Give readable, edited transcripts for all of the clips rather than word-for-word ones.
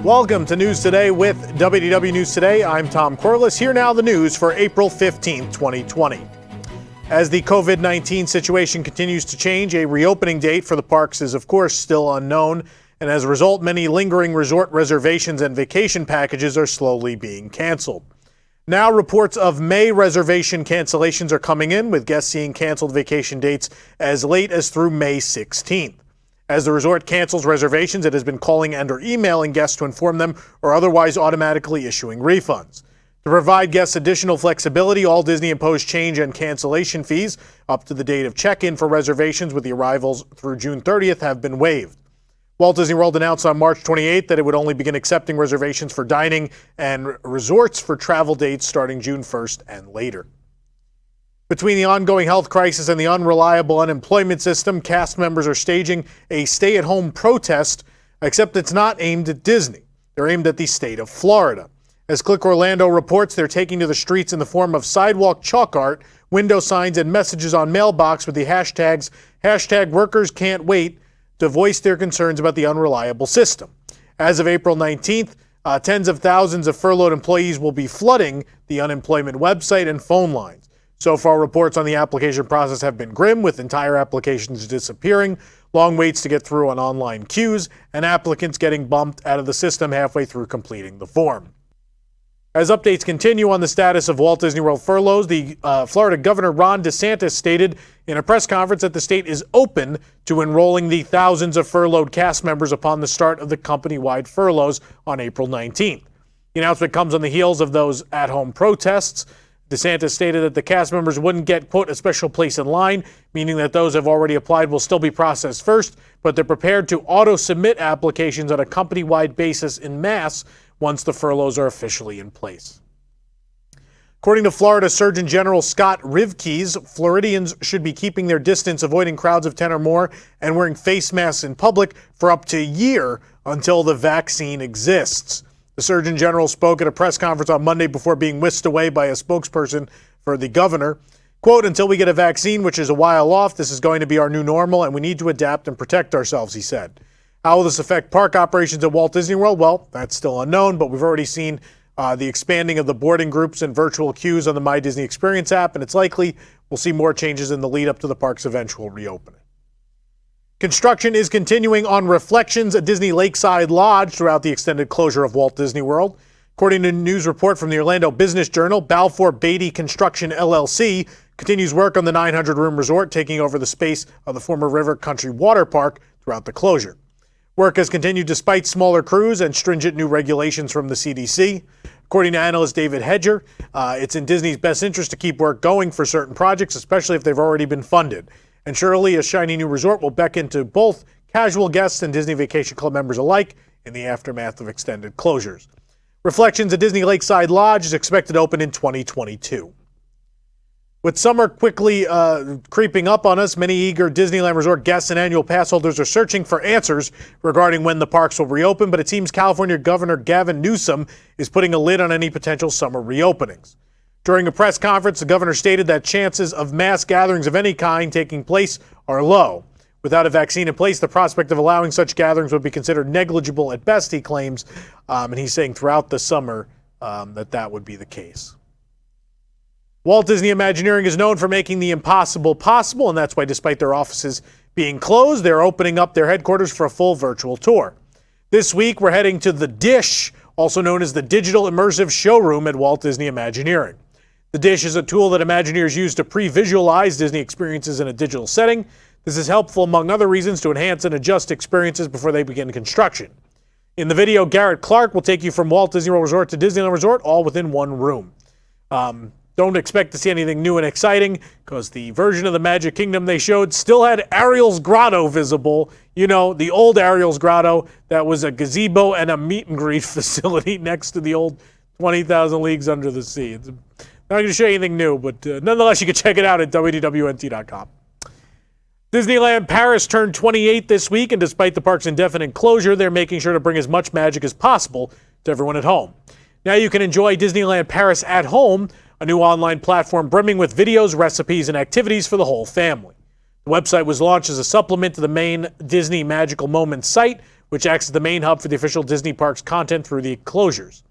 Welcome to News Today with WDW News Today. I'm Tom Corliss. Here now the news for April 15, 2020. As the COVID-19 situation continues to change, a reopening date for the parks is of course still unknown. And as a result, many lingering resort reservations and vacation packages are slowly being canceled. Now reports of May reservation cancellations are coming in, with guests seeing canceled vacation dates as late as through May 16th. As the resort cancels reservations, it has been calling and or emailing guests to inform them or otherwise automatically issuing refunds. To provide guests additional flexibility, all Disney-imposed change and cancellation fees up to the date of check-in for reservations with the arrivals through June 30th have been waived. Walt Disney World announced on March 28th that it would only begin accepting reservations for dining and resorts for travel dates starting June 1st and later. Between the ongoing health crisis and the unreliable unemployment system, cast members are staging a stay-at-home protest, except it's not aimed at Disney. They're aimed at the state of Florida. As Click Orlando reports, they're taking to the streets in the form of sidewalk chalk art, window signs, and messages on mailbox with the hashtags #WorkersCan'tWait to voice their concerns about the unreliable system. As of April 19th, tens of thousands of furloughed employees will be flooding the unemployment website and phone lines. So far, reports on the application process have been grim, with entire applications disappearing, long waits to get through on online queues, and applicants getting bumped out of the system halfway through completing the form. As updates continue on the status of Walt Disney World furloughs, the Florida Governor Ron DeSantis stated in a press conference that the state is open to enrolling the thousands of furloughed cast members upon the start of the company-wide furloughs on April 19th. The announcement comes on the heels of those at-home protests. DeSantis stated that the cast members wouldn't get, quote, a special place in line, meaning that those who have already applied will still be processed first, but they're prepared to auto-submit applications on a company-wide basis en masse once the furloughs are officially in place. According to Florida Surgeon General Scott Rivkees, Floridians should be keeping their distance, avoiding crowds of 10 or more, and wearing face masks in public for up to a year until the vaccine exists. The Surgeon General spoke at a press conference on Monday before being whisked away by a spokesperson for the governor. Quote, "Until we get a vaccine, which is a while off, this is going to be our new normal, and we need to adapt and protect ourselves," he said. How will this affect park operations at Walt Disney World? Well, that's still unknown, but we've already seen the expanding of the boarding groups and virtual queues on the My Disney Experience app, and it's likely we'll see more changes in the lead up to the park's eventual reopening. Construction is continuing on Reflections at Disney Lakeside Lodge throughout the extended closure of Walt Disney World. According to a news report from the Orlando Business Journal, Balfour Beatty Construction LLC continues work on the 900-room resort, taking over the space of the former River Country Water Park throughout the closure. Work has continued despite smaller crews and stringent new regulations from the CDC. According to analyst David Hedger, it's in Disney's best interest to keep work going for certain projects, especially if they've already been funded. And surely a shiny new resort will beckon to both casual guests and Disney Vacation Club members alike in the aftermath of extended closures. Reflections at Disney Lakeside Lodge is expected to open in 2022. With summer quickly creeping up on us, many eager Disneyland Resort guests and annual pass holders are searching for answers regarding when the parks will reopen, but it seems California Governor Gavin Newsom is putting a lid on any potential summer reopenings. During a press conference, the governor stated that chances of mass gatherings of any kind taking place are low. Without a vaccine in place, the prospect of allowing such gatherings would be considered negligible at best, he claims, and he's saying throughout the summer that would be the case. Walt Disney Imagineering is known for making the impossible possible, and that's why, despite their offices being closed, they're opening up their headquarters for a full virtual tour. This week, we're heading to the Dish, also known as the Digital Immersive Showroom at Walt Disney Imagineering. The Dish is a tool that Imagineers use to pre-visualize Disney experiences in a digital setting. This is helpful, among other reasons, to enhance and adjust experiences before they begin construction. In the video, Garrett Clark will take you from Walt Disney World Resort to Disneyland Resort, all within one room. Don't expect to see anything new and exciting, because the version of the Magic Kingdom they showed still had Ariel's Grotto visible. You know, the old Ariel's Grotto that was a gazebo and a meet and greet facility next to the old 20,000 Leagues Under the Sea. It's not going to show you anything new, but nonetheless, you can check it out at WDWNT.com. Disneyland Paris turned 28 this week, and despite the park's indefinite closure, they're making sure to bring as much magic as possible to everyone at home. Now you can enjoy Disneyland Paris at home, a new online platform brimming with videos, recipes, and activities for the whole family. The website was launched as a supplement to the main Disney Magical Moments site, which acts as the main hub for the official Disney Parks content through the enclosures.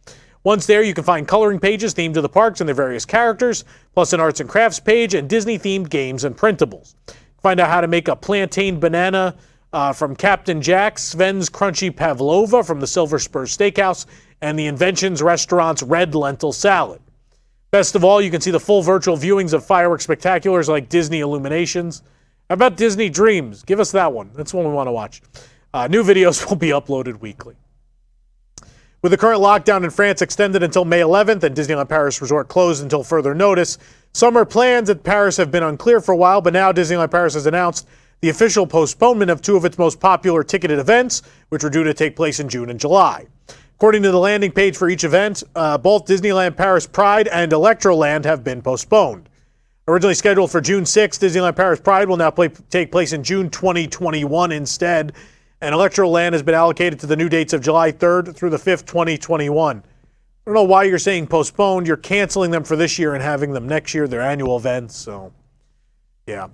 Once there, you can find coloring pages themed to the parks and their various characters, plus an arts and crafts page and Disney-themed games and printables. Find out how to make a plantain banana from Captain Jack, Sven's Crunchy Pavlova from the Silver Spur Steakhouse, and the Inventions Restaurant's Red Lentil Salad. Best of all, you can see the full virtual viewings of fireworks spectaculars like Disney Illuminations. How about Disney Dreams? Give us that one. That's one we want to watch. New videos will be uploaded weekly. With the current lockdown in France extended until May 11th and Disneyland Paris Resort closed until further notice, summer plans at Paris have been unclear for a while, but now Disneyland Paris has announced the official postponement of two of its most popular ticketed events, which were due to take place in June and July. According to the landing page for each event, both Disneyland Paris Pride and Electroland have been postponed. Originally scheduled for June 6th, Disneyland Paris Pride will now take place in June 2021 instead, and Electroland has been allocated to the new dates of July 3rd through the 5th, 2021. I don't know why you're saying postponed. You're canceling them for this year and having them next year, their annual events, so yeah.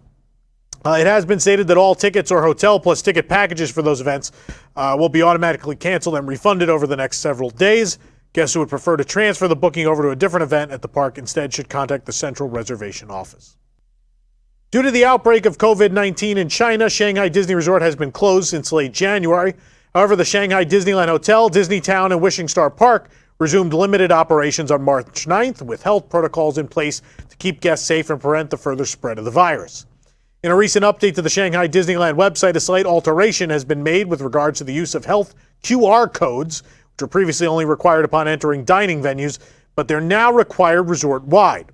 It has been stated that all tickets or hotel plus ticket packages for those events will be automatically canceled and refunded over the next several days. Guests who would prefer to transfer the booking over to a different event at the park instead should contact the Central Reservation Office. Due to the outbreak of COVID-19 in China, Shanghai Disney Resort has been closed since late January. However, the Shanghai Disneyland Hotel, Disneytown, and Wishing Star Park resumed limited operations on March 9th with health protocols in place to keep guests safe and prevent the further spread of the virus. In a recent update to the Shanghai Disneyland website, a slight alteration has been made with regards to the use of health QR codes, which were previously only required upon entering dining venues, but they're now required resort-wide.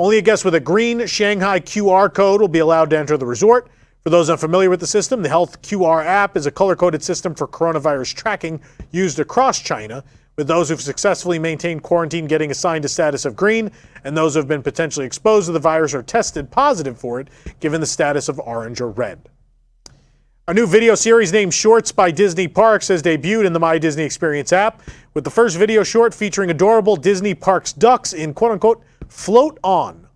Only a guest with a green Shanghai QR code will be allowed to enter the resort. For those unfamiliar with the system, the Health QR app is a color-coded system for coronavirus tracking used across China, with those who've successfully maintained quarantine getting assigned a status of green, and those who have been potentially exposed to the virus or tested positive for it, given the status of orange or red. A new video series named Shorts by Disney Parks has debuted in the My Disney Experience app, with the first video short featuring adorable Disney Parks ducks in quote-unquote float on.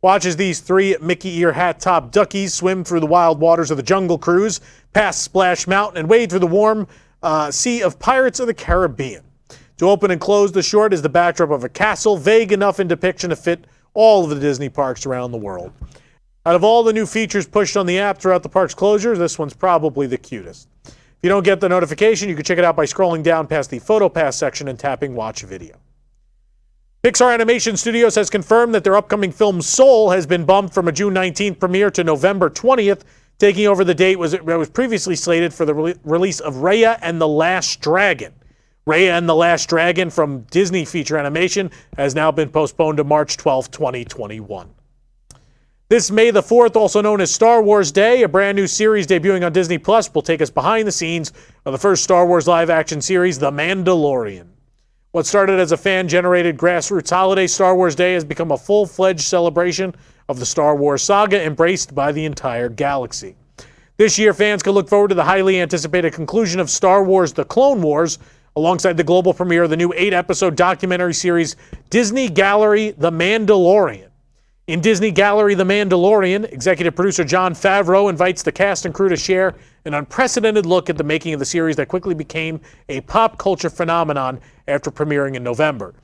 Watch as these three Mickey ear hat top duckies swim through the wild waters of the Jungle Cruise, past Splash Mountain, and wade through the warm sea of Pirates of the Caribbean. To open and close the short is the backdrop of a castle, vague enough in depiction to fit all of the Disney parks around the world. Out of all the new features pushed on the app throughout the park's closure, this one's probably the cutest. If you don't get the notification, you can check it out by scrolling down past the PhotoPass section and tapping Watch Video. Pixar Animation Studios has confirmed that their upcoming film Soul has been bumped from a June 19th premiere to November 20th, taking over the date that was previously slated for the release of Raya and the Last Dragon. Raya and the Last Dragon from Disney Feature Animation has now been postponed to March 12, 2021. This May the 4th, also known as Star Wars Day, a brand new series debuting on Disney Plus will take us behind the scenes of the first Star Wars live-action series, The Mandalorian. What started as a fan-generated grassroots holiday, Star Wars Day has become a full-fledged celebration of the Star Wars saga embraced by the entire galaxy. This year, fans can look forward to the highly anticipated conclusion of Star Wars The Clone Wars, alongside the global premiere of the new 8-episode documentary series Disney Gallery The Mandalorian. In Disney Gallery The Mandalorian, executive producer Jon Favreau invites the cast and crew to share an unprecedented look at the making of the series that quickly became a pop culture phenomenon after premiering in November.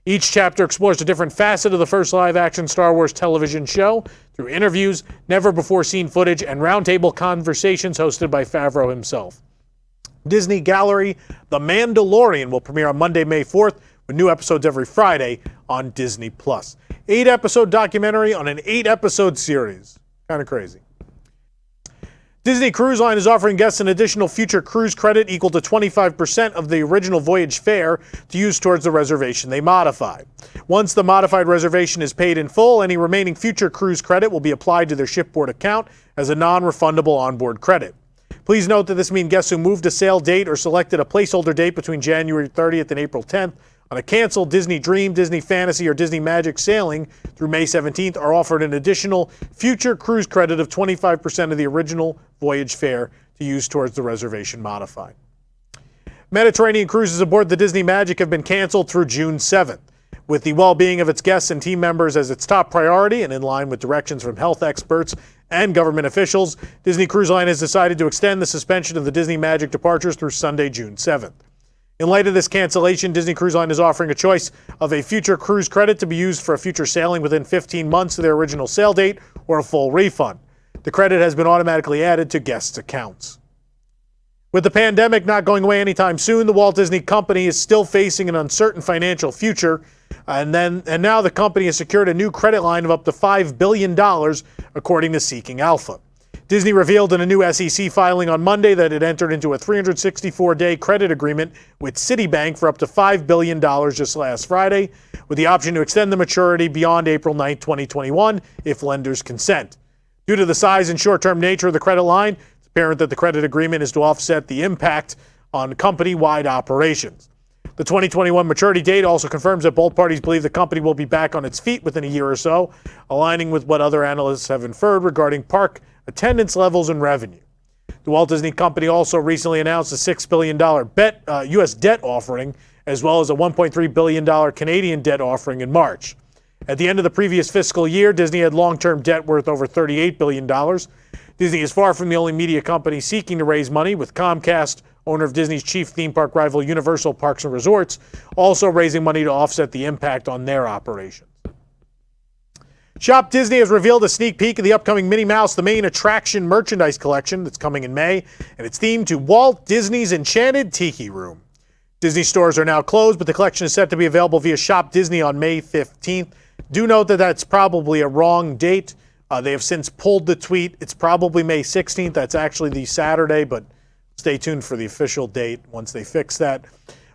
Each chapter explores a different facet of the first live-action Star Wars television show through interviews, never-before-seen footage, and roundtable conversations hosted by Favreau himself. Disney Gallery The Mandalorian will premiere on Monday, May 4th, with new episodes every Friday on Disney+. 8-episode documentary on an 8-episode series. Kind of crazy. Disney Cruise Line is offering guests an additional future cruise credit equal to 25% of the original voyage fare to use towards the reservation they modified. Once the modified reservation is paid in full, any remaining future cruise credit will be applied to their shipboard account as a non-refundable onboard credit. Please note that this means guests who moved a sail date or selected a placeholder date between January 30th and April 10th on a canceled Disney Dream, Disney Fantasy, or Disney Magic sailing through May 17th are offered an additional future cruise credit of 25% of the original voyage fare to use towards the reservation modified. Mediterranean cruises aboard the Disney Magic have been canceled through June 7th. With the well-being of its guests and team members as its top priority and in line with directions from health experts and government officials, Disney Cruise Line has decided to extend the suspension of the Disney Magic departures through Sunday, June 7th. In light of this cancellation, Disney Cruise Line is offering a choice of a future cruise credit to be used for a future sailing within 15 months of their original sail date or a full refund. The credit has been automatically added to guests' accounts. With the pandemic not going away anytime soon, the Walt Disney Company is still facing an uncertain financial future. And now the company has secured a new credit line of up to $5 billion, according to Seeking Alpha. Disney revealed in a new SEC filing on Monday that it entered into a 364-day credit agreement with Citibank for up to $5 billion just last Friday, with the option to extend the maturity beyond April 9, 2021, if lenders consent. Due to the size and short-term nature of the credit line, it's apparent that the credit agreement is to offset the impact on company-wide operations. The 2021 maturity date also confirms that both parties believe the company will be back on its feet within a year or so, aligning with what other analysts have inferred regarding park attendance levels and revenue. The Walt Disney Company also recently announced a $6 billion U.S. debt offering, as well as a $1.3 billion Canadian debt offering in March. At the end of the previous fiscal year, Disney had long-term debt worth over $38 billion. Disney is far from the only media company seeking to raise money, with Comcast, owner of Disney's chief theme park rival Universal Parks and Resorts, also raising money to offset the impact on their operations. Shop Disney has revealed a sneak peek of the upcoming Minnie Mouse, the main attraction merchandise collection that's coming in May, and it's themed to Walt Disney's Enchanted Tiki Room. Disney stores are now closed, but the collection is set to be available via Shop Disney on May 15th. Do note that that's probably a wrong date. They have since pulled the tweet. It's probably May 16th. That's actually the Saturday, but stay tuned for the official date once they fix that.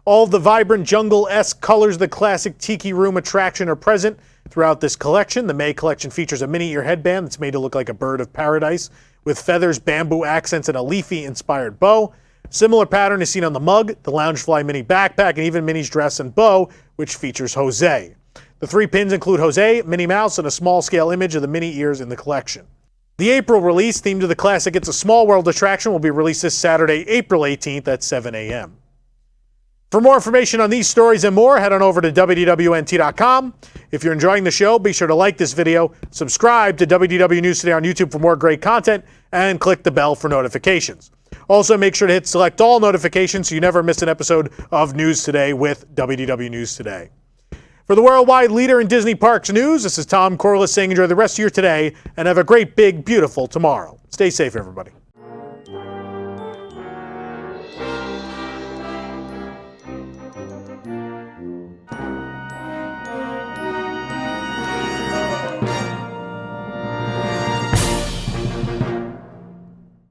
All of the vibrant jungle-esque colors of the classic Tiki Room attraction are present throughout this collection. The May collection features a Minnie ear headband that's made to look like a bird of paradise, with feathers, bamboo accents, and a leafy-inspired bow. Similar pattern is seen on the mug, the Loungefly Minnie backpack, and even Minnie's dress and bow, which features Jose. The 3 pins include Jose, Minnie Mouse, and a small-scale image of the Minnie ears in the collection. The April release, themed to the classic It's a Small World attraction, will be released this Saturday, April 18th at 7 a.m. For more information on these stories and more, head on over to WDWNT.com. If you're enjoying the show, be sure to like this video, subscribe to WDW News Today on YouTube for more great content, and click the bell for notifications. Also, make sure to hit select all notifications so you never miss an episode of News Today with WDW News Today. For the worldwide leader in Disney Parks news, this is Tom Corliss saying enjoy the rest of your today and have a great, big, beautiful tomorrow. Stay safe, everybody.